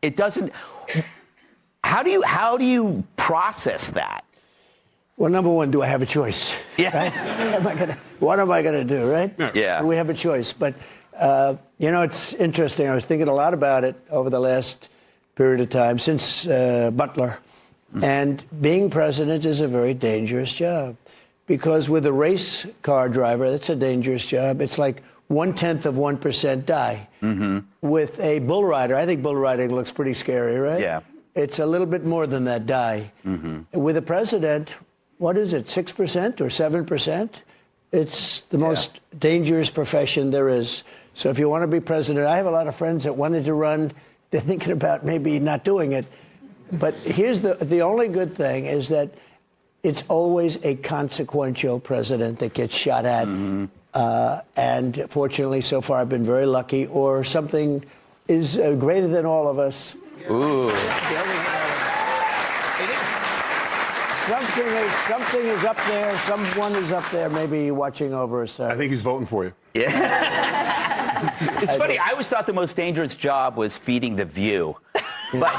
It doesn't. How do you process that? Well, number one, do I have a choice? Yeah. Right? What am I gonna do? Right? Yeah. Do we have a choice? But it's interesting. I was thinking a lot about it over the last period of time since Butler, and being president is a very dangerous job because with a race car driver, that's a dangerous job. It's like 0.1% die. With a bull rider, I think bull riding looks pretty scary, right? Yeah. It's a little bit more than that die. With a president, what is it, 6% or 7%? It's the most dangerous profession there is. So if you want to be president, I have a lot of friends that wanted to run. They're thinking about maybe not doing it. But here's the only good thing is that it's always a consequential president that gets shot at. And fortunately, so far, I've been very lucky. Or something is greater than all of us. Ooh. Something is up there. Someone is up there, maybe watching over us. I think he's voting for you. Yeah. It's funny. I always thought the most dangerous job was feeding The View. But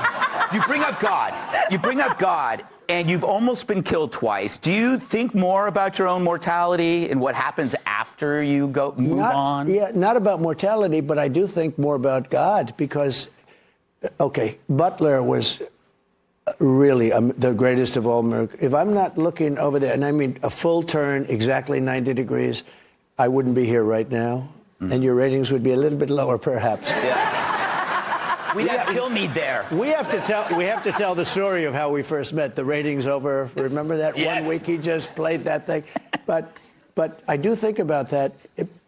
you bring up God. And you've almost been killed twice. Do you think more about your own mortality and what happens after you move on? Yeah, not about mortality, but I do think more about God because, Butler was really the greatest of all miracles. If I'm not looking over there, and I mean a full turn, exactly 90 degrees, I wouldn't be here right now, and your ratings would be a little bit lower, perhaps. Yeah. We'd have Kilmeade there. We have to tell the story of how we first met. The ratings over. Remember that Yes. 1 week he just played that thing. But I do think about that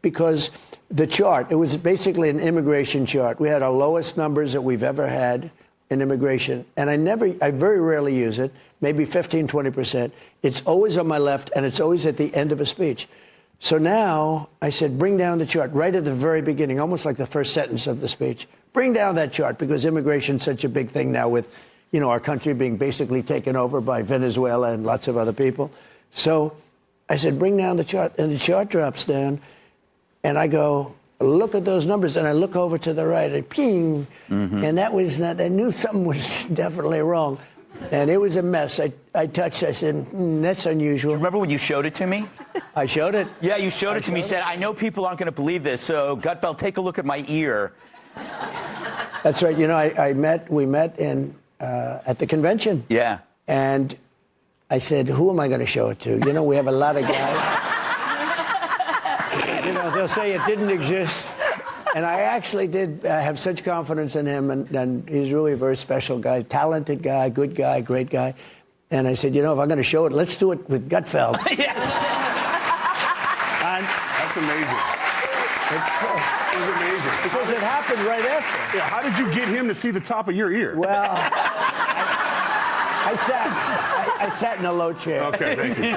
because the chart. It was basically an immigration chart. We had our lowest numbers that we've ever had in immigration, and I very rarely use it. Maybe 15-20%. It's always on my left, and it's always at the end of a speech. So now I said, bring down the chart right at the very beginning, almost like the first sentence of the speech. Bring down that chart because immigration's such a big thing now with, our country being basically taken over by Venezuela and lots of other people. So I said, bring down the chart. And the chart drops down. And I go, look at those numbers. And I look over to the right and ping. And that was not, I knew something was definitely wrong. And it was a mess. I touched, I said, that's unusual. Remember when you showed it to me? I showed it. Yeah, you showed it to me. You said, I know people aren't going to believe this. So Gutfield, take a look at my ear. That's right. We met at the convention. Yeah. And I said, who am I going to show it to? We have a lot of guys. They'll say it didn't exist. And I actually did have such confidence in him. And he's really a very special guy, talented guy, good guy, great guy. And I said, if I'm going to show it, let's do it with Gutfeld. Yes. That's amazing. It's amazing. Because it happened right after. Yeah, how did you get him to see the top of your ear? Well, I sat in a low chair. Okay, thank you.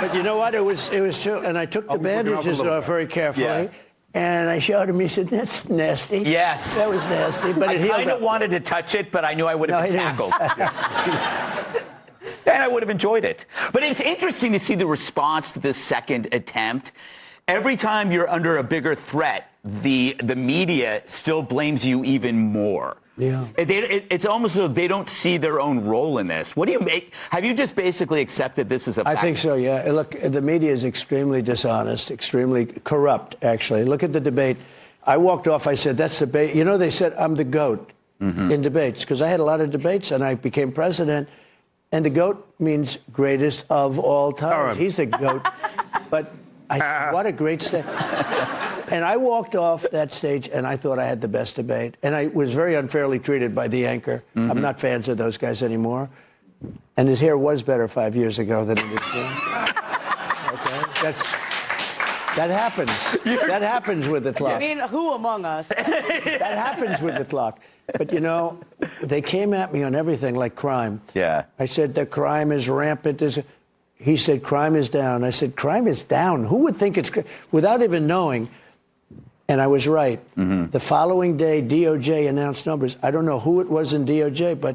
But you know what? It was true. And I took the bandages off very carefully. Yeah. And I showed him. He said, that's nasty. Yes. That was nasty. But I kind of wanted to touch it, but I knew I would have been tackled. And I would have enjoyed it. But it's interesting to see the response to this second attempt. Every time you're under a bigger threat, the media still blames you even more. Yeah. It's almost as though they don't see their own role in this. What do you make? Have you just basically accepted this as a fact? I think so, yeah. Look, the media is extremely dishonest, extremely corrupt, actually. Look at the debate. I walked off, I said, that's debate. They said I'm the GOAT in debates because I had a lot of debates and I became president. And the GOAT means greatest of all time. He's a GOAT. But I said, what a great stage. And I walked off that stage, and I thought I had the best debate. And I was very unfairly treated by the anchor. I'm not fans of those guys anymore. And his hair was better 5 years ago than it is now. Okay? That happens. That happens with the clock. I mean, who among us? That happens with the clock. But, they came at me on everything like crime. Yeah. I said, the crime is rampant. He said, crime is down. I said, crime is down? Who would think it's... Without even knowing... And I was right. The following day, DOJ announced numbers. I don't know who it was in DOJ, but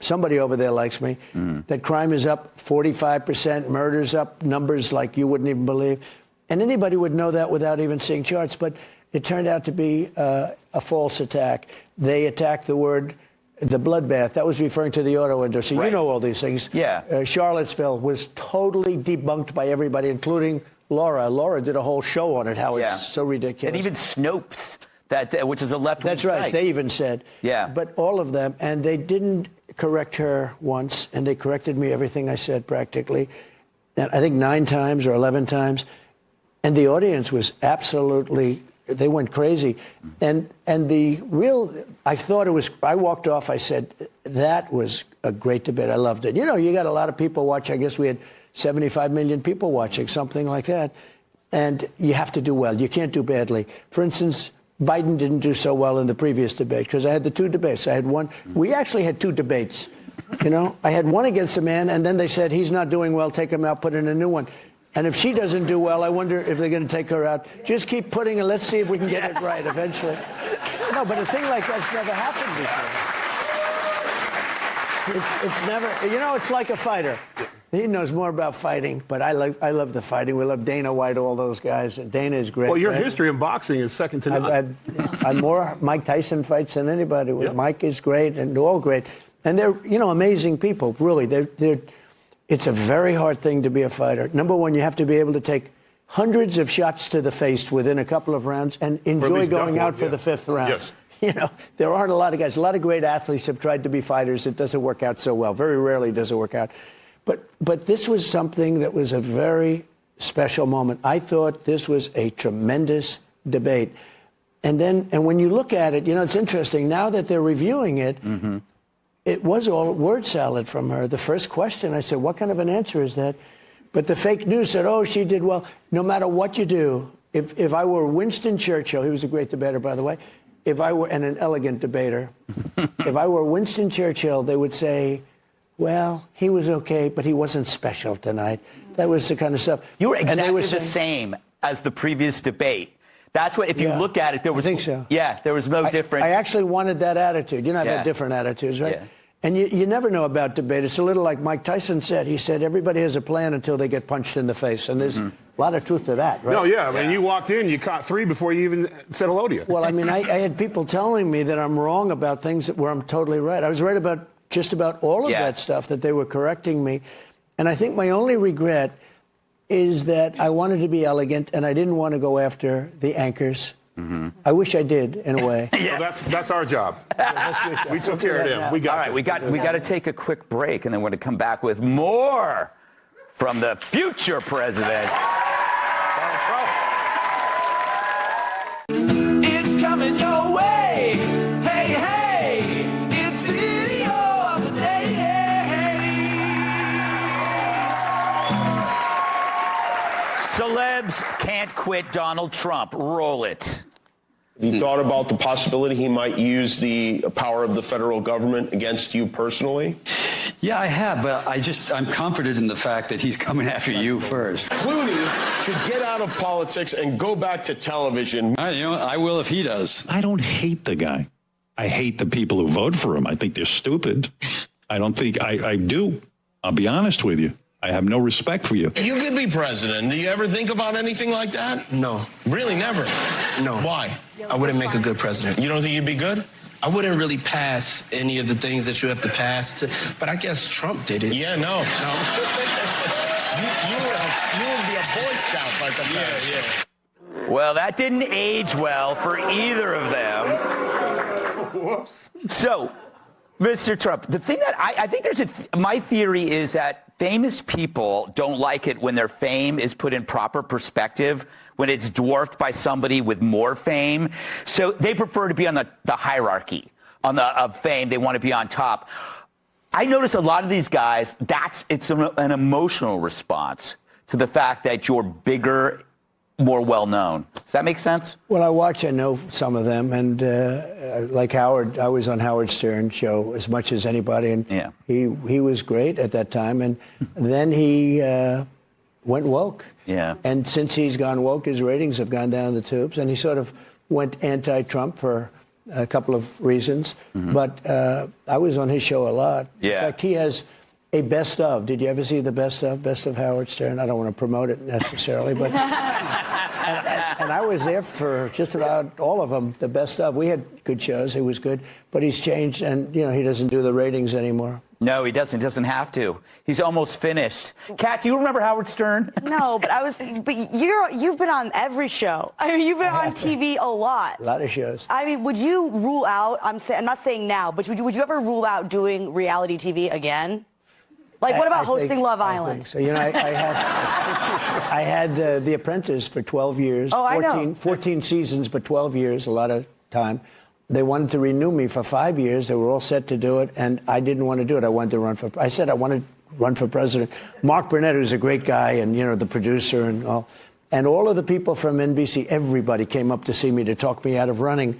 somebody over there likes me. That crime is up 45%, murders up, numbers like you wouldn't even believe. And anybody would know that without even seeing charts. But it turned out to be a false attack. They attacked the word the bloodbath, that was referring to the auto industry. Right. You know all these things. Yeah. Charlottesville was totally debunked by everybody, including Laura. Laura did a whole show on it, how it's so ridiculous. And even Snopes, which is a left-wing That's right. site. They even said. Yeah. But all of them, and they didn't correct her once, and they corrected me everything I said practically, and I think 9 times or 11 times, and the audience was absolutely. They went crazy. And the real, I walked off, I said, that was a great debate. I loved it. You know, you got a lot of people watch. I guess we had 75 million people watching, something like that. And you have to do well. You can't do badly. For instance, Biden didn't do so well in the previous debate because I had the 2 debates. I had one. We actually had 2 debates. You know, I had one against a man, and then they said, he's not doing well, take him out, put in a new one. And if she doesn't do well, I wonder if they're going to take her out. Just keep putting her. Let's see if we can get it right eventually. No, but a thing like that's never happened before. It's never, you know, it's like a fighter. He knows more about fighting, but I love the fighting. We love Dana White, all those guys. And Dana is great. Well, your right? history in boxing is second to none. I've more Mike Tyson fights than anybody. Yep. Mike is great, and they're all great. And they're, you know, amazing people, really. It's a very hard thing to be a fighter. Number one, you have to be able to take hundreds of shots to the face within a couple of rounds and enjoy going out for the 5th round. Yes. You know, there aren't a lot of guys. A lot of great athletes have tried to be fighters. It doesn't work out so well. Very rarely does it work out. But this was something that was a very special moment. I thought this was a tremendous debate. And when you look at it, you know, it's interesting. Now that they're reviewing it, it was all word salad from her. The first question, I said, what kind of an answer is that? But the fake news said, oh, she did well. No matter what you do, if I were Winston Churchill, he was a great debater, by the way, and an elegant debater, if I were Winston Churchill, they would say, well, he was okay, but he wasn't special tonight. That was the kind of stuff. You were exactly the same as the previous debate. That's what, if you look at it, there was. I think so. Yeah, there was no difference. I actually wanted that attitude. You know, I've had different attitudes, right? Yeah. And you never know about debate. It's a little like Mike Tyson said. He said everybody has a plan until they get punched in the face. And there's a lot of truth to that, right? No, yeah. I mean, you walked in, you caught 3 before you even said hello to you. Well, I mean, I had people telling me that I'm wrong about things where I'm totally right. I was right about just about all of that stuff, that they were correcting me. And I think my only regret is that I wanted to be elegant and I didn't want to go after the anchors. I wish I did, in a way. Well, that's our job. We took care of them. We got All right, we got to take a quick break, and then we're going to come back with more from the future president, Donald Trump. It's coming your way. Hey, hey, it's video of the day. Celebs can't quit Donald Trump. Roll it. Have you thought about the possibility he might use the power of the federal government against you personally? Yeah, I have, but I'm confident in the fact that he's coming after you first. Clooney should get out of politics and go back to television. I will if he does. I don't hate the guy. I hate the people who vote for him. I think they're stupid. I don't think I do. I'll be honest with you. I have no respect for you. You could be president. Do you ever think about anything like that? No. Really, never? No. Why? I wouldn't make a good president. You don't think you'd be good? I wouldn't really pass any of the things that you have to pass to, but I guess Trump did it. Yeah, no. you would be a Boy Scout like a man. Well, that didn't age well for either of them. Whoops. So, Mr. Trump, the thing that I think my theory is that famous people don't like it when their fame is put in proper perspective, when it's dwarfed by somebody with more fame. So they prefer to be on the hierarchy of fame. They want to be on top. I notice a lot of these guys, it's an emotional response to the fact that you're bigger, more well-known. Does that make sense? Well, I know some of them, and like Howard, I was on Howard Stern's show as much as anybody, and he was great at that time, and then he went woke. Yeah. And since he's gone woke, his ratings have gone down the tubes, and he sort of went anti-Trump for a couple of reasons. But I was on his show a lot. Yeah. In fact, he has a best of. Did you ever see the best of Howard Stern? I don't want to promote it necessarily, but and I was there for just about all of them. The best of. We had good shows. It was good, but he's changed, and he doesn't do the ratings anymore. No, he doesn't. He doesn't have to. He's almost finished. Kat, do you remember Howard Stern? No, but you've been on every show. I mean, you've been on TV a lot. A lot of shows. I mean, would you rule out? I'm not saying now, but would you ever rule out doing reality TV again? Like, what about hosting Love Island? I think so. I had The Apprentice for 12 years. Oh, I know. 14 seasons, but 12 years, a lot of time. They wanted to renew me for 5 years. They were all set to do it, and I didn't want to do it. I wanted to run for. I said I wanted to run for president. Mark Burnett, who's a great guy, and the producer and all of the people from NBC, everybody came up to see me to talk me out of running.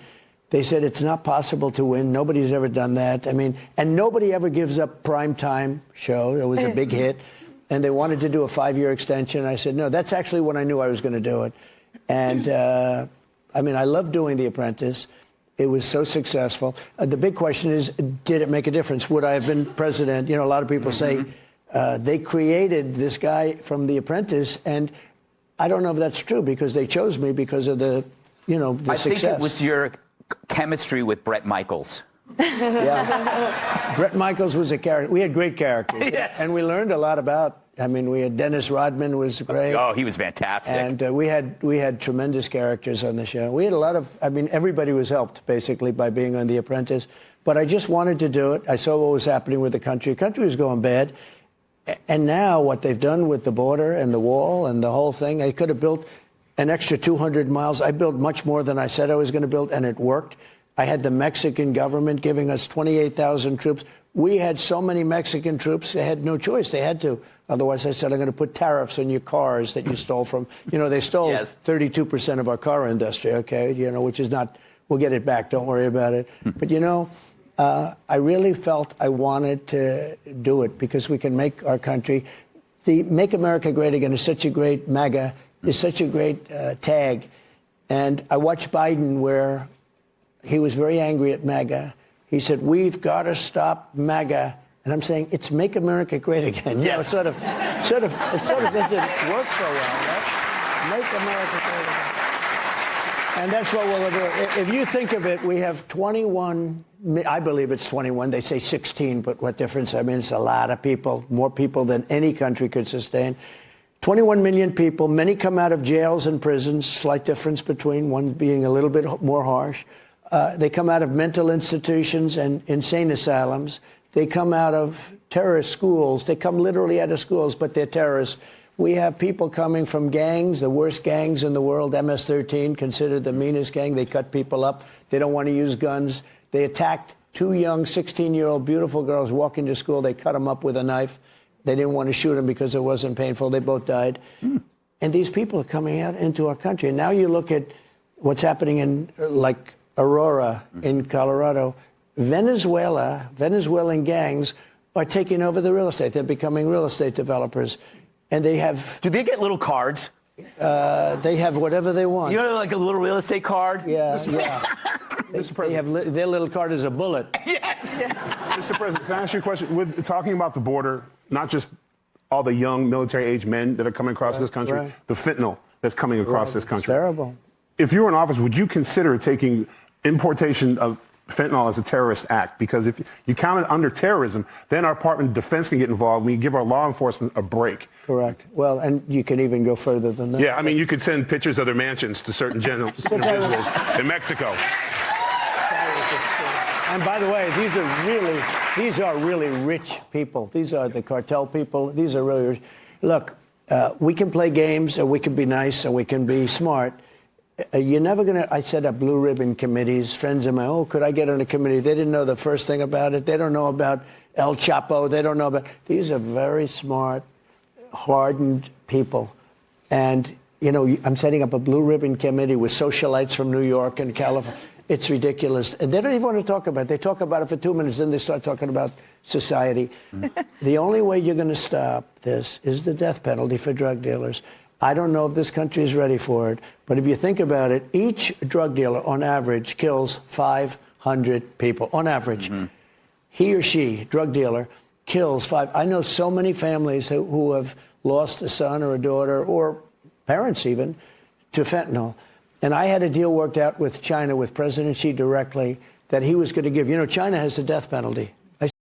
They said it's not possible to win. Nobody's ever done that. I mean, and nobody ever gives up primetime show. It was a big hit, and they wanted to do a 5-year extension. I said no. That's actually when I knew I was going to do it, and I mean, I love doing The Apprentice. It was so successful. The big question is, did it make a difference? Would I have been president? A lot of people say they created this guy from The Apprentice, and I don't know if that's true because they chose me because of the success. I think it was your chemistry with Bret Michaels. Yeah. Bret Michaels was a character. We had great characters. Yes. And we learned a lot about. We had Dennis Rodman was great. Oh, he was fantastic. And we had tremendous characters on the show. We had a lot of. Everybody was helped basically by being on The Apprentice. But I just wanted to do it. I saw what was happening with the country. The country was going bad. And now what they've done with the border and the wall and the whole thing, they could have built an extra 200 miles. I built much more than I said I was going to build, and it worked. I had the Mexican government giving us 28,000 troops. We had so many Mexican troops, they had no choice. They had to. Otherwise, I said, I'm going to put tariffs on your cars that you stole from. They stole 32% of our car industry, okay, which is not, we'll get it back. Don't worry about it. But, I really felt I wanted to do it because we can make our country. The Make America Great Again is such a great MAGA, is such a great tag. And I watched Biden where he was very angry at MAGA. He said, we've got to stop MAGA. And I'm saying, it's Make America Great Again. Yes. It sort of doesn't work so well, right? Make America Great Again. And that's what we'll do. If you think of it, we have 21, I believe it's 21. They say 16, but what difference? It's a lot of people, more people than any country could sustain. 21 million people, many come out of jails and prisons, slight difference between one being a little bit more harsh. They come out of mental institutions and insane asylums. They come out of terrorist schools. They come literally out of schools, but they're terrorists. We have people coming from gangs, the worst gangs in the world, MS-13, considered the meanest gang. They cut people up. They don't want to use guns. They attacked 2 young 16-year-old beautiful girls walking to school. They cut them up with a knife. They didn't want to shoot them because it wasn't painful. They both died. And these people are coming out into our country. And now you look at what's happening in, like, Aurora in Colorado. Venezuelan gangs are taking over the real estate. They're becoming real estate developers. And they have... Do they get little cards? They have whatever they want. Like a little real estate card? Yeah. Mr. President. They have their little card is a bullet. Yes. Mr. President, can I ask you a question? With talking about the border, not just all the young military-age men that are coming across this country, the fentanyl that's coming across this country. It's terrible. If you were in office, would you consider taking importation of fentanyl as a terrorist act? Because if you count it under terrorism, then our Department of Defense can get involved. We give our law enforcement a break. Correct. Well, and you can even go further than that. Yeah, you could send pictures of their mansions to certain individuals in Mexico. And by the way, these are really rich people. These are the cartel people. These are really rich. Look, we can play games, and we can be nice, and we can be smart. You're never going to, I set up blue ribbon committees. Friends of mine, could I get on a committee? They didn't know the first thing about it. They don't know about El Chapo. They don't know about, these are very smart, hardened people. And, I'm setting up a blue ribbon committee with socialites from New York and California. It's ridiculous. And they don't even want to talk about it. They talk about it for 2 minutes, then they start talking about society. The only way you're going to stop this is the death penalty for drug dealers. I don't know if this country is ready for it, but if you think about it, each drug dealer on average kills 500 people, on average. He or she, drug dealer, kills 5. I know so many families who have lost a son or a daughter, or parents even, to fentanyl. And I had a deal worked out with China, with President Xi directly, that he was going to give. You know, China has the death penalty.